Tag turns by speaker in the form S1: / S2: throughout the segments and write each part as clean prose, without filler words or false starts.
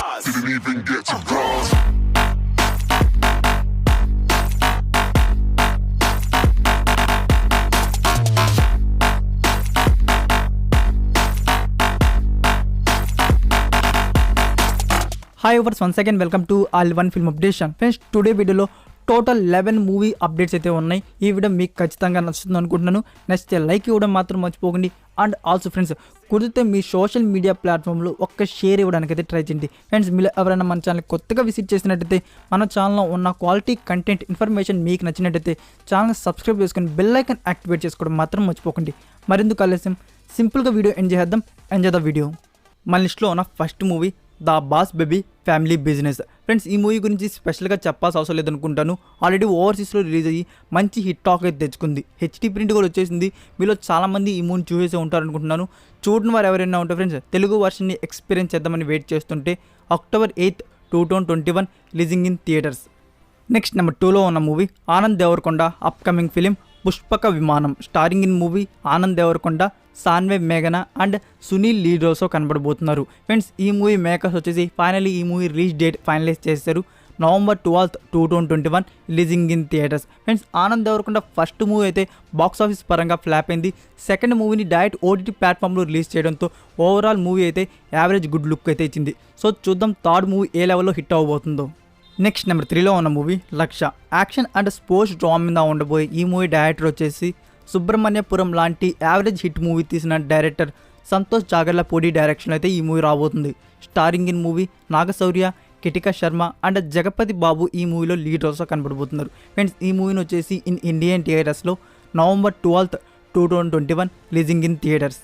S1: stars. Didn't even get to cross.
S2: Hi overs once again welcome to all one film updation. Friends today వీడియోలో total 11 movie updates అయితే ఉన్నాయి. ఈ video మీకు ఖచ్చితంగా నచ్చుతుంది అనుకుంటున్నాను. నచ్చితే లైక్ ఇవ్వడం మాత్రం మర్చిపోకండి. అండ్ ఆల్సో ఫ్రెండ్స్ కుదిరితే మీ సోషల్ మీడియా ప్లాట్ఫామ్లో ఒక్క షేర్ ఇవ్వడానికి అయితే ట్రై చేయండి. ఫ్రెండ్స్ మీరు ఎవరైనా మన ఛానల్ కొత్తగా విజిట్ చేసినట్టయితే మన ఛానల్లో ఉన్న క్వాలిటీ కంటెంట్ ఇన్ఫర్మేషన్ మీకు నచ్చినట్టయితే ఛానల్ సబ్స్క్రైబ్ చేసుకొని బెల్ ఐకాన్ యాక్టివేట్ చేసుకోవడం మాత్రం మర్చిపోకండి. మరెందుకు ఆలస్యం సింపుల్గా వీడియో ఎంజాయ్ చేద్దాం. Enjoy the video. మన లిస్ట్లో ఉన్న first movie the boss baby family business. Friends ఈ మూవీ గురించి స్పెషల్గా చెప్పాల్సిన అవసరం లేదనుకుంటాను. ఆల్రెడీ ఓవర్సీస్లో రిలీజ్ అయ్యి మంచి హిట్ టాక్ అయితే తెచ్చుకుంది. హెచ్డి ప్రింట్ కూడా వచ్చేసింది. మీలో చాలామంది ఈ మూవీని చూసేసే ఉంటారనుకుంటున్నాను. చూడని వారు ఎవరైనా ఉంటే ఫ్రెండ్స్ తెలుగు వర్షన్ని ఎక్స్పీరియన్స్ చేద్దామని వెయిట్ చేస్తుంటే October 8, 2021 releasing in theatres. Next number 2లో ఉన్న movie Anand Deverakonda upcoming film Pushpaka Vimanam. Starring in movie Anand Deverakonda, Saanve మేఘన అండ్ సునీల్ లీడ్ రోల్స్లో కనబడబోతున్నారు. ఫ్రెండ్స్ ఈ మూవీ మేకర్స్ వచ్చేసి ఫైనలీ ఈ మూవీ రిలీజ్ డేట్ ఫైనలైజ్ చేశారు. November 12, 2021 releasing in theatres. Friends Anand Deverakonda first movie అయితే బాక్స్ ఆఫీస్ పరంగా ఫ్లాప్ అయింది. సెకండ్ మూవీని డైరెక్ట్ ఓటీటీ ప్లాట్ఫామ్లో రిలీజ్ చేయడంతో ఓవరాల్ మూవీ అయితే యావరేజ్ గుడ్ లుక్ అయితే ఇచ్చింది. సో చూద్దాం థర్డ్ మూవీ ఏ లెవెల్లో హిట్ అవ్వబోతుందో. నెక్స్ట్ నెంబర్ 3లో ఉన్న movie Lakshya. Action and sports drama మీద ఉండబోయే ఈ మూవీ డైరెక్టర్ వచ్చేసి సుబ్రహ్మణ్యపురం లాంటి యావరేజ్ హిట్ మూవీ తీసిన డైరెక్టర్ సంతోష్ జాగర్లపూడి డైరెక్షన్లో అయితే ఈ మూవీ రాబోతుంది. Starring in movie Nagashaurya, Ketika Sharma and Jagapathi Babu ఈ మూవీలో లీడ్ రోల్స్లో కనబడబోతున్నారు. ఫ్రెండ్స్ ఈ మూవీని వచ్చేసి ఇండియన్ థియేటర్స్లో November 12, 2021 releasing in theatres.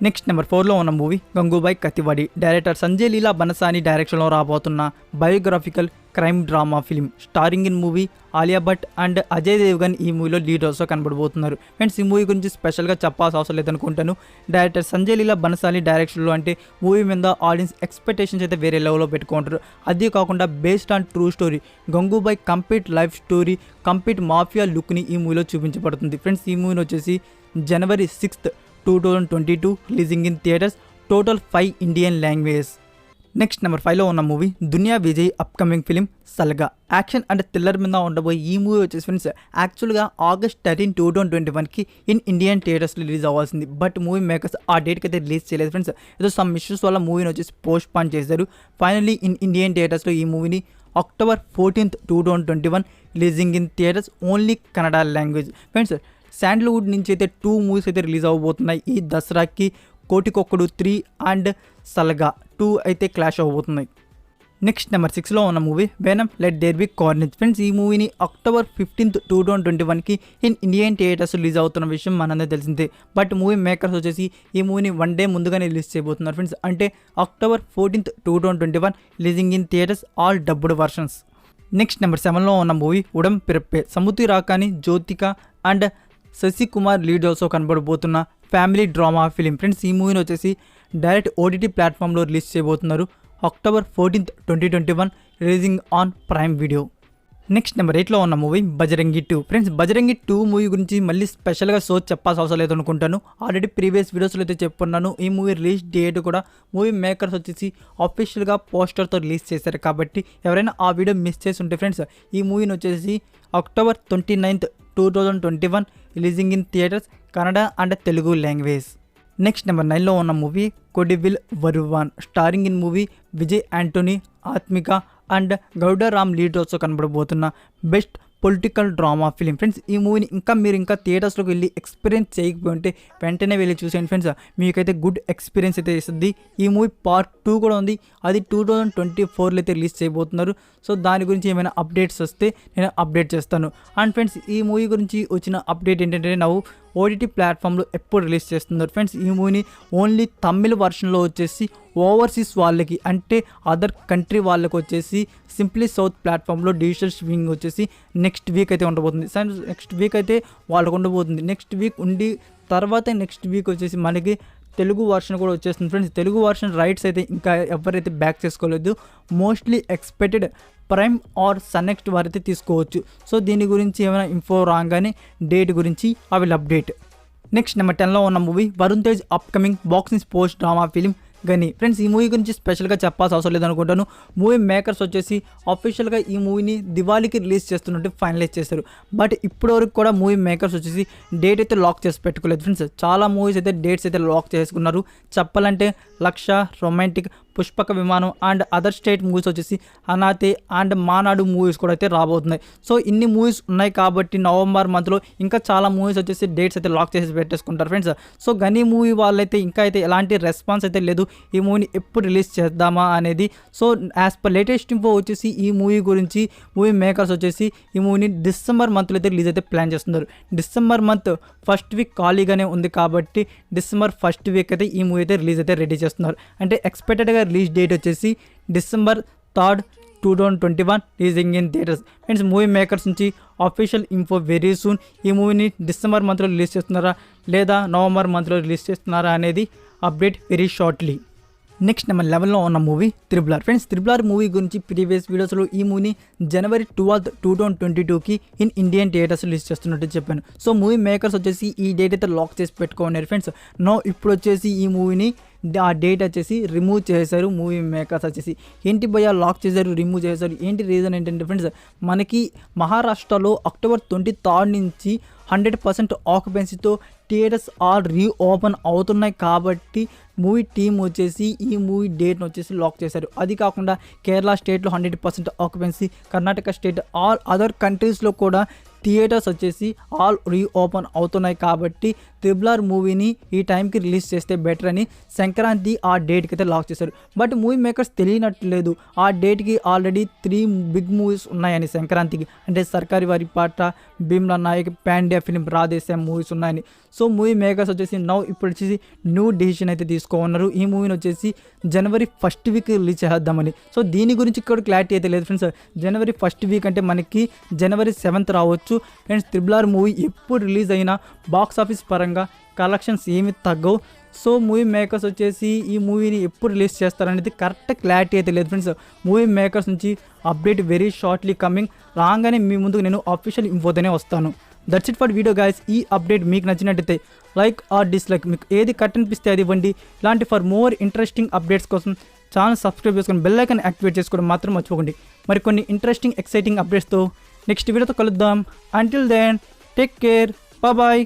S2: Next number 4లో ఉన్న మూవీ గంగూబాయ్ కతివాడి. డైరెక్టర్ సంజయ్ లీలా బనసాని డైరెక్షన్లో రాబోతున్న biographical crime drama film. Starring in movie Alia Bhatt and Ajay Devgn ఈ మూవీలో లీడ్ రోల్స్లో కనబడబోతున్నారు. ఫ్రెండ్స్ ఈ మూవీ గురించి స్పెషల్గా చెప్పాల్సిన అవసరం లేదనుకుంటాను. డైరెక్టర్ సంజయ్ లీలా బనసాని డైరెక్షన్లో అంటే మూవీ మీద ఆడియన్స్ ఎక్స్పెక్టేషన్స్ అయితే వేరే లెవెల్లో పెట్టుకుంటారు. అదే కాకుండా based on true story Gangubai complete life story, complete mafia లుక్ని ఈ మూవీలో చూపించబడుతుంది. ఫ్రెండ్స్ ఈ మూవీని వచ్చేసి January 6, 2022 releasing in theatres. Total 5 Indian languages. Next number 5లో ఉన్న movie Duniya Vijay upcoming film Salaga. Action and thriller మీద ఉండబోయే ఈ మూవీ వచ్చేసి ఫ్రెండ్స్ యాక్చువల్గా August 13, 2021 ఇండియన్ థియేటర్స్లో రిలీజ్ అవ్వాల్సింది. బట్ మూవీ మేకర్స్ ఆ డేట్కి అయితే రిలీజ్ చేయలేదు ఫ్రెండ్స్. ఏదో సమ్ ఇష్యూస్ వల్ల మూవీని వచ్చేసి పోస్ట్ పోన్ చేశారు. ఫైనల్లీ ఇండియన్ థియేటర్స్లో ఈ మూవీని October 14, 2021 releasing in theatres only Kannada language. Friends sandalwood నుంచి అయితే 2 మూవీస్ అయితే రిలీజ్ అవ్వబోతున్నాయి ఈ దసరాకి. కోటికొక్కడు 3 అండ్ సల్గా 2 అయితే క్లాష్ అవ్వబోతున్నాయి. నెక్స్ట్ నెంబర్ 6లో ఉన్న movie Venom Let There Be Carnage. Friends ఈ మూవీని October 15, 2021 ఇండియన్ థియేటర్స్ రిలీజ్ అవుతున్న విషయం మనందరూ తెలిసిందే. బట్ మూవీ మేకర్స్ వచ్చేసి ఈ మూవీని 1 డే ముందుగానే రిలీజ్ చేయబోతున్నారు ఫ్రెండ్స్. అంటే October 14, 2021 releasing in theatres all dubbed versions. Next number 7లో ఉన్న movie Udanpirappe. Samuthirakani, Jyothika and Sasikumar lead రోల్స్లో కనబడబోతున్న ఫ్యామిలీ డ్రామా ఫిలిం. ఫ్రెండ్స్ ఈ మూవీని వచ్చేసి డైరెక్ట్ ఓటీటీ ప్లాట్ఫామ్లో రిలీజ్ చేయబోతున్నారు October 14, 2021 releasing on Prime Video. Next number 8లో ఉన్న movie Bajrangi 2. Friends Bajrangi 2 movie గురించి మళ్ళీ స్పెషల్గా చెప్పాల్సిన అవసరం లేదు అనుకుంటాను. ఆల్రెడీ ప్రీవియస్ వీడియోస్లో అయితే చెప్పుకున్నాను. ఈ మూవీ రిలీజ్ డేట్ కూడా మూవీ మేకర్స్ వచ్చేసి అఫీషియల్గా పోస్టర్తో రిలీజ్ చేశారు. కాబట్టి ఎవరైనా ఆ వీడియో మిస్ చేసి ఉంటే ఫ్రెండ్స్ ఈ మూవీని వచ్చేసి October 29, 2021 releasing in theatres Kannada and Telugu language. Next number 9లో ఉన్న movie Kodiyil Oruvan. Starring in movie Vijay Antony, Aathmika and Gowda Ram lead రోల్స్లో కనబడబోతున్న best political drama film. Friends ఈ మూవీని మీరు ఇంకా థియేటర్స్లోకి వెళ్ళి ఎక్స్పీరియన్స్ చేయకపోతే వెంటనే వెళ్ళి చూసేయండి ఫ్రెండ్స్. మీకైతే గుడ్ ఎక్స్పీరియన్స్ అయితే ఇస్తుంది. ఈ మూవీ పార్ట్ 2 కూడా ఉంది. అది 2024లో అయితే రిలీజ్ చేయబోతున్నారు. సో దాని గురించి ఏమైనా అప్డేట్స్ వస్తే నేను అప్డేట్ చేస్తాను. అండ్ ఫ్రెండ్స్ ఈ మూవీ గురించి వచ్చిన అప్డేట్ ఏంటంటే ఓటీటీ ప్లాట్ఫామ్లో ఎప్పుడు రిలీజ్ చేస్తున్నారు ఫ్రెండ్స్. ఈ మూవీని ఓన్లీ తమిళ్ వర్షన్లో వచ్చేసి ఓవర్సీస్ వాళ్ళకి అంటే అదర్ కంట్రీ వాళ్ళకి వచ్చేసి సింప్లీ సౌత్ ప్లాట్ఫామ్లో డిజిటల్ స్ట్రీమింగ్ వచ్చేసి నెక్స్ట్ వీక్ అయితే ఉండబోతుంది. నెక్స్ట్ వీక్ అయితే వాళ్ళకు ఉండబోతుంది. నెక్స్ట్ వీక్ ఉండి తర్వాత నెక్స్ట్ వీక్ వచ్చేసి మనకి తెలుగు వర్షన్ కూడా వచ్చేస్తుంది ఫ్రెండ్స్. తెలుగు వర్షన్ రైట్స్ అయితే ఇంకా ఎవరైతే బ్యాక్ చేసుకోలేదు. Mostly expected prime are Sun NXT వారైతే తీసుకోవచ్చు. సో దీని గురించి ఏమైనా ఇన్ఫో రాగానే డేట్ గురించి I will update. Next number 10లో ఉన్న movie Varun Tej upcoming boxing sports drama film Ghani. Friends ఈ మూవీ గురించి స్పెషల్గా చెప్పాల్సిన అవసరం లేదనుకుంటాను. మూవీ మేకర్స్ వచ్చేసి అఫీషియల్గా ఈ మూవీని దివాళీకి రిలీజ్ చేస్తున్నట్టు ఫైనలైజ్ చేశారు. బట్ ఇప్పటివరకు కూడా మూవీ మేకర్స్ వచ్చేసి డేట్ అయితే లాక్ చేసి పెట్టుకోలేదు ఫ్రెండ్స్. చాలా మూవీస్ అయితే డేట్స్ అయితే లాక్ చేసుకున్నారు. చెప్పాలంటే లక్ష, రొమాంటిక్, పుష్పక విమానం అండ్ అదర్ స్టేట్ మూవీస్ వచ్చేసి అనాథే అండ్ మానాడు మూవీస్ కూడా అయితే రాబోతున్నాయి. సో ఇన్ని మూవీస్ ఉన్నాయి కాబట్టి నవంబర్ మంత్లో ఇంకా చాలా మూవీస్ వచ్చేసి డేట్స్ అయితే లాక్ చేసి పెట్టేసుకుంటారు ఫ్రెండ్స్. సో గని మూవీ వాళ్ళైతే ఇంకా అయితే ఎలాంటి రెస్పాన్స్ అయితే లేదు ఈ మూవీని ఎప్పుడు రిలీజ్ చేద్దామా అనేది. So as per latest info వచ్చేసి ఈ మూవీ గురించి మూవీ మేకర్స్ వచ్చేసి ఈ మూవీని డిసెంబర్ మంత్లో అయితే రిలీజ్ అయితే ప్లాన్ చేస్తున్నారు. డిసెంబర్ మంత్ ఫస్ట్ వీక్ ఖాళీగానే ఉంది కాబట్టి డిసెంబర్ ఫస్ట్ వీక్ అయితే ఈ మూవీ అయితే రిలీజ్ అయితే రెడీ చేస్తున్నారు. అంటే ఎక్స్పెక్టెడ్గా రిలీజ్ డేట్ వచ్చేసి December 3rd, 2021 releasing in theatres. Friends movie makers నుంచి అఫీషియల్ ఇన్ఫో వెరీ సూన్. ఈ మూవీని డిసెంబర్ మంత్లో రిలీజ్ చేస్తున్నారా లేదా నవంబర్ మంత్లో రిలీజ్ చేస్తున్నారా అనేది update very shortly. Next number 11లో ఉన్న movie triple R. Friends triple R movie గురించి ప్రీవియస్ వీడియోస్లో ఈ మూవీని జనవరి 12, 2022కి ఇన్ ఇండియన్ థియేటర్స్ రిలీజ్ చేస్తున్నట్టు చెప్పాను. సో మూవీ మేకర్స్ వచ్చేసి ఈ డేట్ అయితే లాక్ చేసి పెట్టుకున్నారు ఫ్రెండ్స్. నో ఇప్పుడు వచ్చేసి ఈ మూవీని ఆ డేట్ వచ్చేసి రిమూవ్ చేశారు మూవీ మేకర్స్ వచ్చేసి. ఏంటి భయ్యా లాక్ చేశారు, రిమూవ్ చేశారు, ఏంటి రీజన్ ఏంటంటే ఫ్రెండ్స్ మనకి మహారాష్ట్రలో అక్టోబర్ 23rd నుంచి 100% ఆక్యుపెన్సీతో థియేటర్స్ ఆల్ రీఓపెన్ అవుతున్నాయి కాబట్టి మూవీ టీమ్ వచ్చేసి ఈ మూవీ డేట్ను వచ్చేసి లాక్ చేశారు. అది కాకుండా కేరళ స్టేట్లో 100% occupancy, Karnataka state, all other కంట్రీస్లో కూడా థియేటర్స్ వచ్చేసి ఆల్ రీఓపెన్ అవుతున్నాయి కాబట్టి త్రిబుల్ ఆర్ మూవీని ఈ టైంకి రిలీజ్ చేస్తే బెటర్ అని సంక్రాంతి ఆ డేట్కి అయితే లాక్ చేశారు. బట్ మూవీ మేకర్స్ తెలియనట్లేదు ఆ డేట్కి ఆల్రెడీ 3 బిగ్ మూవీస్ ఉన్నాయని సంక్రాంతికి. అంటే సర్కారీ వారి పాట, భీమ్లా నాయక్, పాండ్యా ఫిలిం, రాధేశ్యాం మూవీస్ ఉన్నాయని. సో మూవీ మేకర్స్ వచ్చేసి ఇప్పుడు వచ్చేసి న్యూ డెసిషన్ అయితే తీసుకోన్నారు. ఈ మూవీని వచ్చేసి జనవరి 1st వీక్ రిలీజ్ చేద్దామని. సో దీని గురించి ఇక్కడ క్లారిటీ అయితే లేదు ఫ్రెండ్స్. జనవరి 1st వీక్ అంటే మనకి జనవరి 7th రావచ్చు ఫ్రెండ్స్. త్రిబుల్ ఆర్ మూవీ ఎప్పుడు రిలీజ్ అయినా బాక్స్ ఆఫీస్ పరంగా కలెక్షన్స్ ఏమి తగ్గవు. సో మూవీ మేకర్స్ వచ్చేసి ఈ మూవీని ఎప్పుడు రిలీజ్ చేస్తారనేది కరెక్ట్ క్లారిటీ అయితే లేదు ఫ్రెండ్స్. మూవీ మేకర్స్ నుంచి అప్డేట్ వెరీ షార్ట్లీ కమింగ్. రాగానే మీ ముందుకు నేను అఫీషియల్ ఇన్ఫోతోనే వస్తాను. That's it for video guys. ఈ అప్డేట్ మీకు నచ్చినట్టయితే లైక్ ఆర్ డిస్లైక్, మీకు ఏది కట్ అనిపిస్తే అది ఇవ్వండి. ఇలాంటి ఫర్ మోర్ ఇంట్రెస్టింగ్ అప్డేట్స్ కోసం ఛానల్ సబ్స్క్రైబ్ చేసుకొని బెల్ ఐకాన్ యాక్టివేట్ చేసుకోవడం మాత్రం మర్చిపోకండి. మరి కొన్ని ఇంట్రెస్టింగ్ ఎక్సైటింగ్ అప్డేట్స్తో నెక్స్ట్ వీడియోతో కలుద్దాం. Until then take care, bye.